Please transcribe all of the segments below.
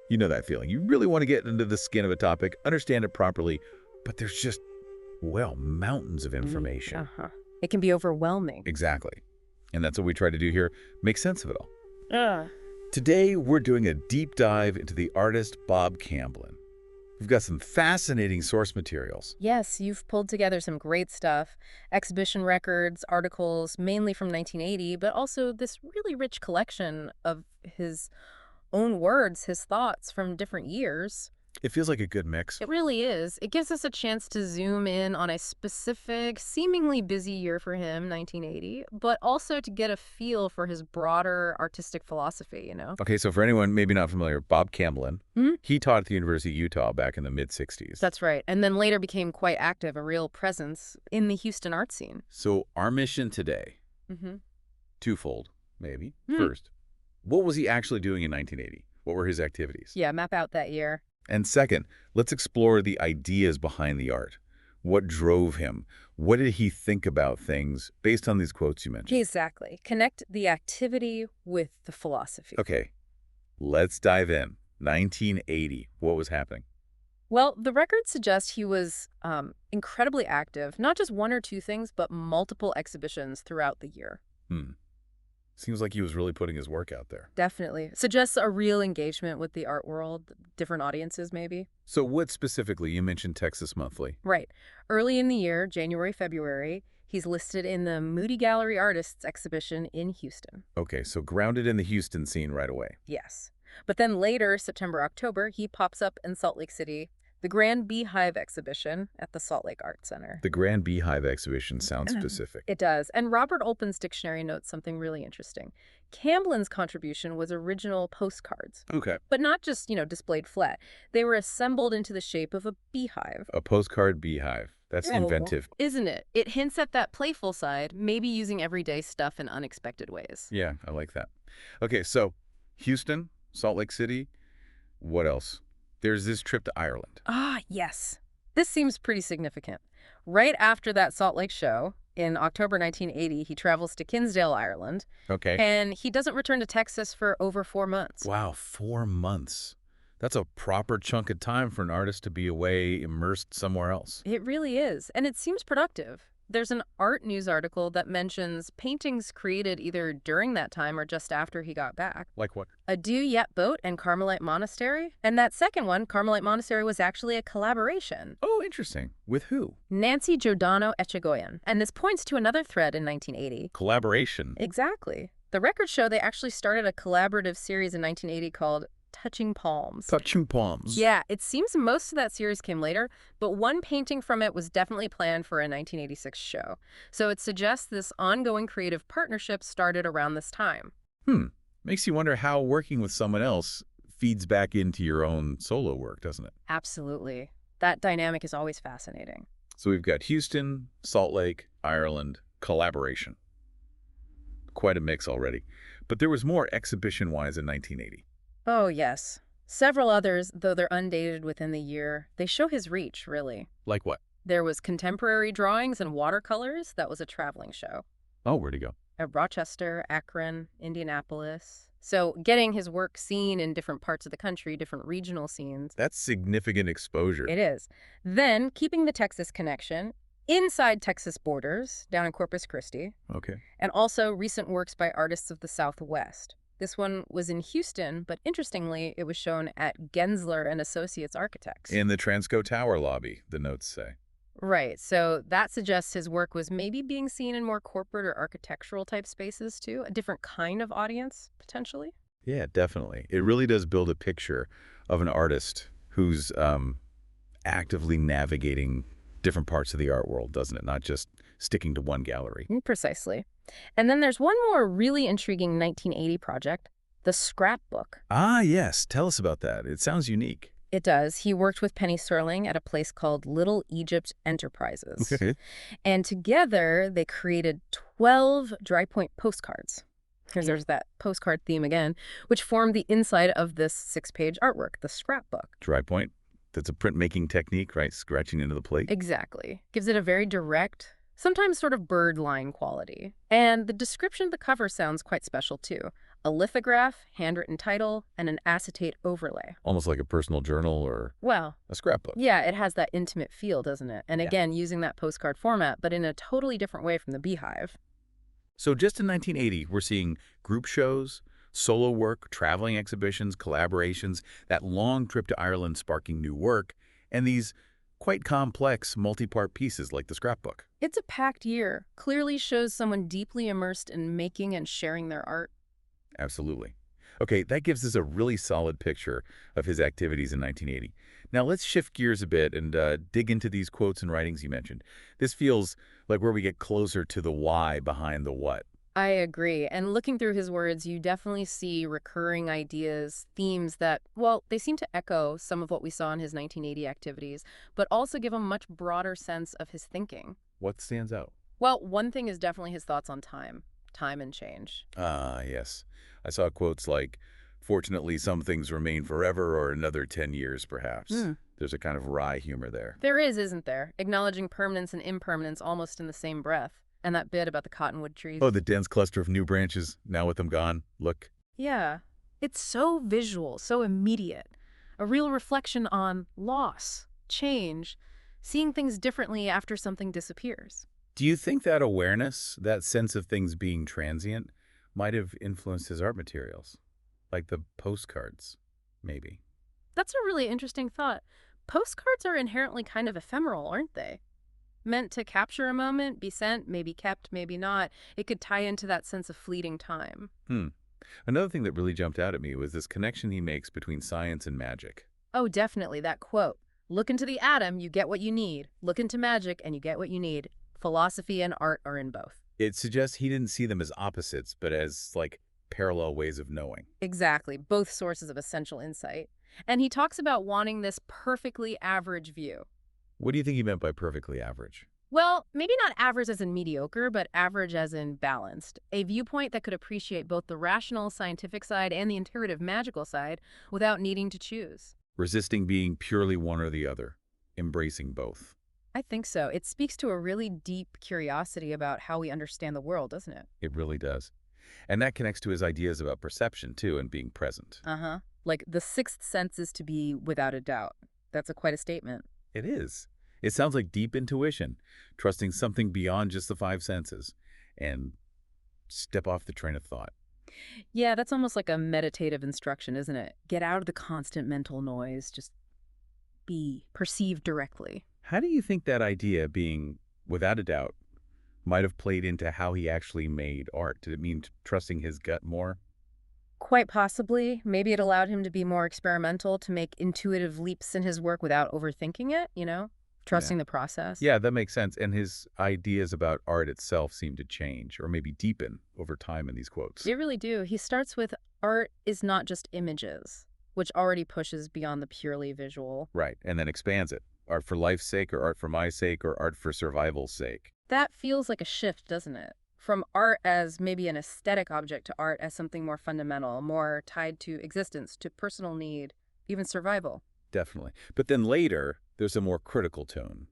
You know that feeling. You really want to get into the skin of a topic, understand it properly, but there's just, well, mountains of information. It can be overwhelming. Exactly. And that's what we try to do here, make sense of it all. Uh, Today, we're doing a deep dive into the artist Bob Camblin. We've got some fascinating source materials. yes, you've pulled together some great stuff. Exhibition records, articles, mainly from 1980, but also this really rich collection of his own words, his thoughts from different years. It feels like a good mix. It really is. It gives us a chance to zoom in on a specific, seemingly busy year for him, 1980, but also to get a feel for his broader artistic philosophy. Okay, so for anyone maybe not familiar, Bob Camblin, Hmm? he taught at the University of Utah back in the mid-60s. That's right. And then later became quite active, a real presence in the Houston art scene. So our mission today, Mm-hmm. twofold, maybe. Hmm. First, what was he actually doing in 1980? What were his activities? Yeah, map out that year. And second, let's explore the ideas behind the art. What drove him? What did he think about things based on these quotes you mentioned? Exactly. Connect the activity with the philosophy. Okay, let's dive in. 1980, what was happening? Well, the records suggest he was incredibly active, not just one or two things, but multiple exhibitions throughout the year. Seems like he was really putting his work out there. Definitely. Suggests a real engagement with the art world, different audiences maybe. So what specifically? You mentioned Texas Monthly. Right. Early in the year, January, February, he's listed in the Moody Gallery Artists exhibition in Houston. Okay, so grounded in the Houston scene right away. Yes. But then later, September, October, he pops up in Salt Lake City, the Grand Beehive exhibition at the Salt Lake Art Center. The Grand Beehive exhibition sounds specific. It does. And Robert Olpin's dictionary notes something really interesting. Camblin's contribution was original postcards, Okay. but not just, displayed flat. They were assembled into the shape of a beehive. A postcard beehive. That's inventive. Isn't it? It hints at that playful side, maybe using everyday stuff in unexpected ways. Yeah, I like that. Okay, so Houston, Salt Lake City, what else? There's this trip to Ireland. Ah, yes. This seems pretty significant. Right after that Salt Lake show, in October 1980, he travels to Kinsdale, Ireland, Okay. and he doesn't return to Texas for over 4 months. Wow, 4 months. That's a proper chunk of time for an artist to be away, immersed somewhere else. It really is, and it seems productive. There's an art news article that mentions paintings created either during that time or just after he got back. Like what? A Do Yet Boat and Carmelite Monastery. And that second one, Carmelite Monastery, was actually a collaboration. Oh, interesting. With who? Nancy Giordano Echegoyen. And this points to another thread in 1980. Collaboration. Exactly. The records show they actually started a collaborative series in 1980 called Touching Palms. Touching palms. Yeah, it seems most of that series came later, but one painting from it was definitely planned for a 1986 show. So it suggests this ongoing creative partnership started around this time. Makes you wonder how working with someone else feeds back into your own solo work, doesn't it? Absolutely. That dynamic is always fascinating. So we've got Houston, Salt Lake, Ireland, collaboration. Quite a mix already. But there was more exhibition-wise in 1980. Oh, yes. Several others, though they're undated within the year, they show his reach, really. Like what? There was contemporary drawings and watercolors. That was a traveling show. Oh, where'd he go? At Rochester, Akron, Indianapolis. So getting his work seen in different parts of the country, different regional scenes. That's significant exposure. It is. Then, keeping the Texas connection, inside Texas borders, down in Corpus Christi, Okay. and also recent works by artists of the Southwest. This one was in Houston, but interestingly, it was shown at Gensler and Associates Architects. In the Transco Tower lobby, the notes say. Right, so that suggests his work was maybe being seen in more corporate or architectural type spaces too, a different kind of audience, potentially. Yeah, definitely. It really does build a picture of an artist who's actively navigating different parts of the art world, doesn't it? Not just sticking to one gallery. Precisely. And then there's one more really intriguing 1980 project, the Scrapbook. Ah, yes. Tell us about that. It sounds unique. It does. He worked with Penny Serling at a place called Little Egypt Enterprises. Okay. And together, they created 12 dry point postcards. There's that postcard theme again, which formed the inside of this 6-page artwork, the Scrapbook. Dry point. That's a printmaking technique, right? Scratching into the plate. Exactly. Gives it a very direct, sometimes sort of bird line quality. And the description of the cover sounds quite special too. A lithograph, handwritten title, and an acetate overlay. Almost like a personal journal or Well, a scrapbook. yeah, it has that intimate feel, doesn't it? And Yeah. again, using that postcard format, but in a totally different way from the Beehive. So just in 1980, we're seeing group shows, solo work, traveling exhibitions, collaborations, that long trip to Ireland sparking new work, and these quite complex multi-part pieces like the scrapbook. It's a packed year. Clearly shows someone deeply immersed in making and sharing their art. Absolutely. Okay, that gives us a really solid picture of his activities in 1980. Now let's shift gears a bit and dig into these quotes and writings you mentioned. This feels like where we get closer to the why behind the what. I agree. And looking through his words, you definitely see recurring ideas, themes that, well, they seem to echo some of what we saw in his 1980 activities, but also give a much broader sense of his thinking. What stands out? Well, one thing is definitely his thoughts on time and change. Ah, yes. I saw quotes like, fortunately, some things remain forever or another 10 years, perhaps. There's a kind of wry humor there. There is, isn't there? Acknowledging permanence and impermanence almost in the same breath. And that bit about the cottonwood trees. Oh, the dense cluster of new branches, now with them gone. Look. Yeah. It's so visual, so immediate. A real reflection on loss, change, seeing things differently after something disappears. Do you think that awareness, that sense of things being transient, might have influenced his art materials? Like the postcards, maybe. That's a really interesting thought. Postcards are inherently kind of ephemeral, aren't they? Meant to capture a moment, be sent, maybe kept, maybe not. It could tie into that sense of fleeting time. Another thing that really jumped out at me was this connection he makes between science and magic. Oh, definitely, that quote. Look into the atom, you get what you need. Look into magic, and you get what you need. Philosophy and art are in both. It suggests he didn't see them as opposites, but as, like, parallel ways of knowing. Exactly, both sources of essential insight. And he talks about wanting this perfectly average view. What do you think he meant by perfectly average? Well, maybe not average as in mediocre, but average as in balanced. A viewpoint that could appreciate both the rational, scientific side and the intuitive, magical side without needing to choose. Resisting being purely one or the other, embracing both. I think so. It speaks to a really deep curiosity about how we understand the world, doesn't it? It really does. And that connects to his ideas about perception, too, and being present. Uh-huh. Like the sixth sense is to be without a doubt. That's quite a statement. It is. It sounds like deep intuition, trusting something beyond just the five senses, and step off the train of thought. Yeah, that's almost like a meditative instruction, isn't it? Get out of the constant mental noise, just be, perceive directly. How do you think that idea, being without a doubt, might have played into how he actually made art? Did it mean trusting his gut more? Quite possibly. Maybe it allowed him to be more experimental, to make intuitive leaps in his work without overthinking it, trusting the process. Yeah, that makes sense. And his ideas about art itself seem to change, or maybe deepen, over time in these quotes. They really do. He starts with art is not just images, which already pushes beyond the purely visual. Right, and then expands it. Art for life's sake, or art for my sake, or art for survival's sake. That feels like a shift, doesn't it? From art as maybe an aesthetic object to art as something more fundamental, more tied to existence, to personal need, even survival. Definitely. But then later, there's a more critical tone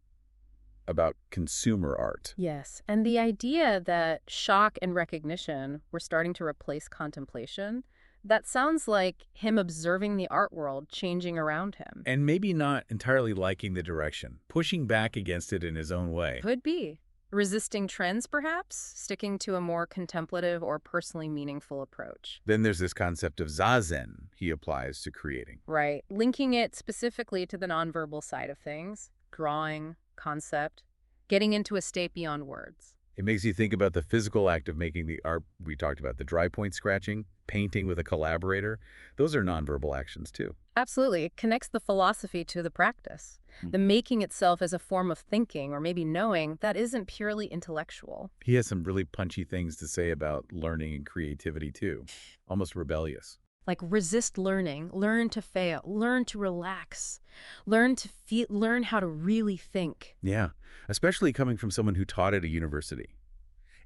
about consumer art. Yes, and the idea that shock and recognition were starting to replace contemplation, that sounds like him observing the art world changing around him. And maybe not entirely liking the direction, pushing back against it in his own way. Could be. Resisting trends, perhaps? Sticking to a more contemplative or personally meaningful approach. Then there's this concept of zazen he applies to creating. Right. Linking it specifically to the nonverbal side of things. Drawing, concept, getting into a state beyond words. It makes you think about the physical act of making the art we talked about, the dry point scratching, painting with a collaborator. Those are nonverbal actions too. Absolutely. It connects the philosophy to the practice. The making itself as a form of thinking or maybe knowing that isn't purely intellectual. He has some really punchy things to say about learning and creativity too, almost rebellious. Like resist learning, learn to fail, learn to relax, learn to feel, learn how to really think. Yeah, especially coming from someone who taught at a university.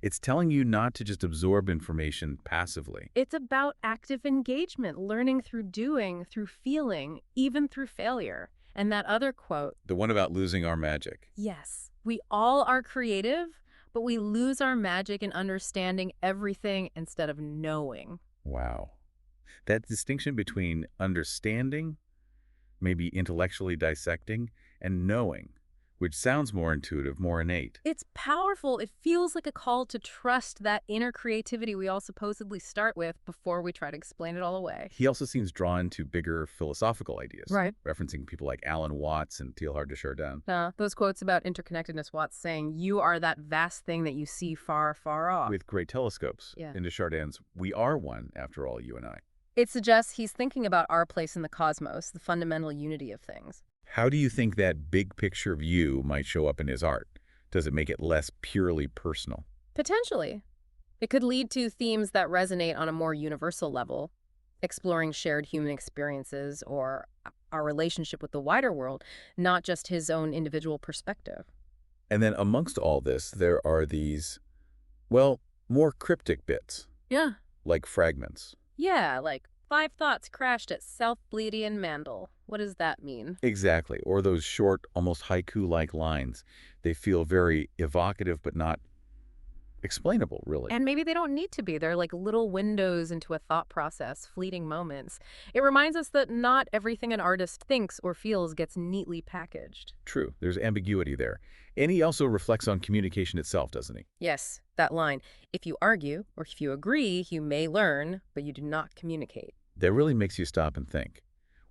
It's telling you not to just absorb information passively. It's about active engagement, learning through doing, through feeling, even through failure. And that other quote, The one about losing our magic. yes, we all are creative, but we lose our magic in understanding everything instead of knowing. Wow. That distinction between understanding, maybe intellectually dissecting, and knowing, which sounds more intuitive, more innate. It's powerful. It feels like a call to trust that inner creativity we all supposedly start with before we try to explain it all away. He also seems drawn to bigger philosophical ideas, Right. referencing people like Alan Watts and Teilhard de Chardin. Those quotes about interconnectedness, Watts saying, you are that vast thing that you see far, far off. With great telescopes, Yeah. in de Chardin's "We are one, after all, you and I." It suggests he's thinking about our place in the cosmos, the fundamental unity of things. How do you think that big picture view might show up in his art? Does it make it less purely personal? Potentially. It could lead to themes that resonate on a more universal level, exploring shared human experiences or our relationship with the wider world, not just his own individual perspective. And then amongst all this, there are these, well, more cryptic bits, Yeah. like fragments. Yeah, like five thoughts crashed at South Bleedy and Mandel. What does that mean? Exactly. Or those short, almost haiku-like lines. They feel very evocative, but not explainable, really. And maybe they don't need to be. They're like little windows into a thought process, fleeting moments. It reminds us that not everything an artist thinks or feels gets neatly packaged. True. There's ambiguity there. And he also reflects on communication itself, doesn't he? Yes, that line. If you argue or if you agree, you may learn, but you do not communicate. That really makes you stop and think.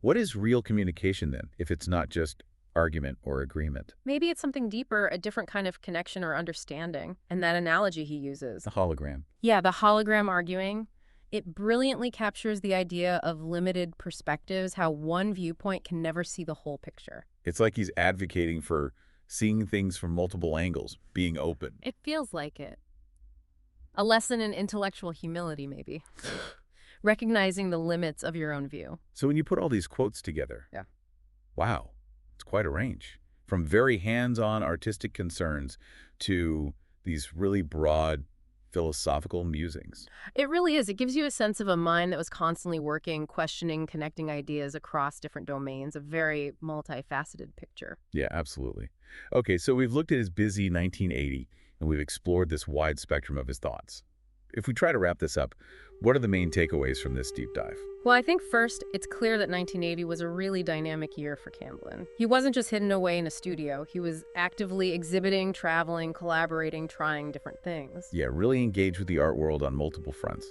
What is real communication then, if it's not just argument or agreement? Maybe it's something deeper, a different kind of connection or understanding. And that analogy he uses. A hologram. Yeah, the hologram arguing. It brilliantly captures the idea of limited perspectives, how one viewpoint can never see the whole picture. It's like he's advocating for seeing things from multiple angles, being open. It feels like it. A lesson in intellectual humility, maybe. Recognizing the limits of your own view. So when you put all these quotes together, Yeah. wow, it's quite a range. From very hands-on artistic concerns to these really broad philosophical musings. It really is. It gives you a sense of a mind that was constantly working, questioning, connecting ideas across different domains, a very multifaceted picture. Yeah, absolutely. Okay, so we've looked at his busy 1980, and we've explored this wide spectrum of his thoughts. If we try to wrap this up, what are the main takeaways from this deep dive? Well, I think first, it's clear that 1980 was a really dynamic year for Camblin. He wasn't just hidden away in a studio. He was actively exhibiting, traveling, collaborating, trying different things. Yeah, really engaged with the art world on multiple fronts.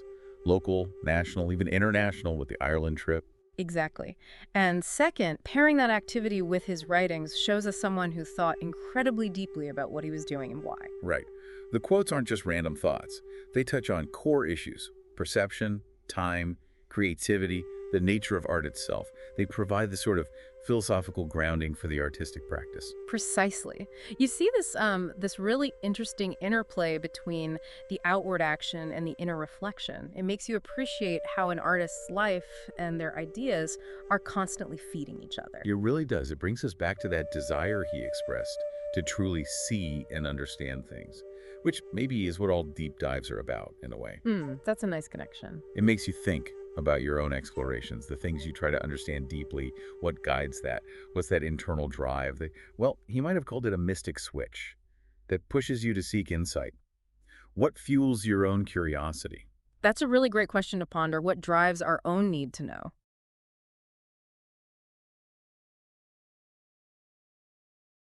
Local, national, even international with the Ireland trip. Exactly. And second, pairing that activity with his writings shows us someone who thought incredibly deeply about what he was doing and why. Right. The quotes aren't just random thoughts. They touch on core issues: perception, time, creativity, the nature of art itself. They provide the sort of philosophical grounding for the artistic practice. Precisely. You see this really interesting interplay between the outward action and the inner reflection. It makes you appreciate how an artist's life and their ideas are constantly feeding each other. It really does. It brings us back to that desire he expressed to truly see and understand things, which maybe is what all deep dives are about, in a way. That's a nice connection. It makes you think about your own explorations, the things you try to understand deeply, what guides that, what's that internal drive. Well, he might have called it a mystic switch that pushes you to seek insight. What fuels your own curiosity? That's a really great question to ponder. What drives our own need to know?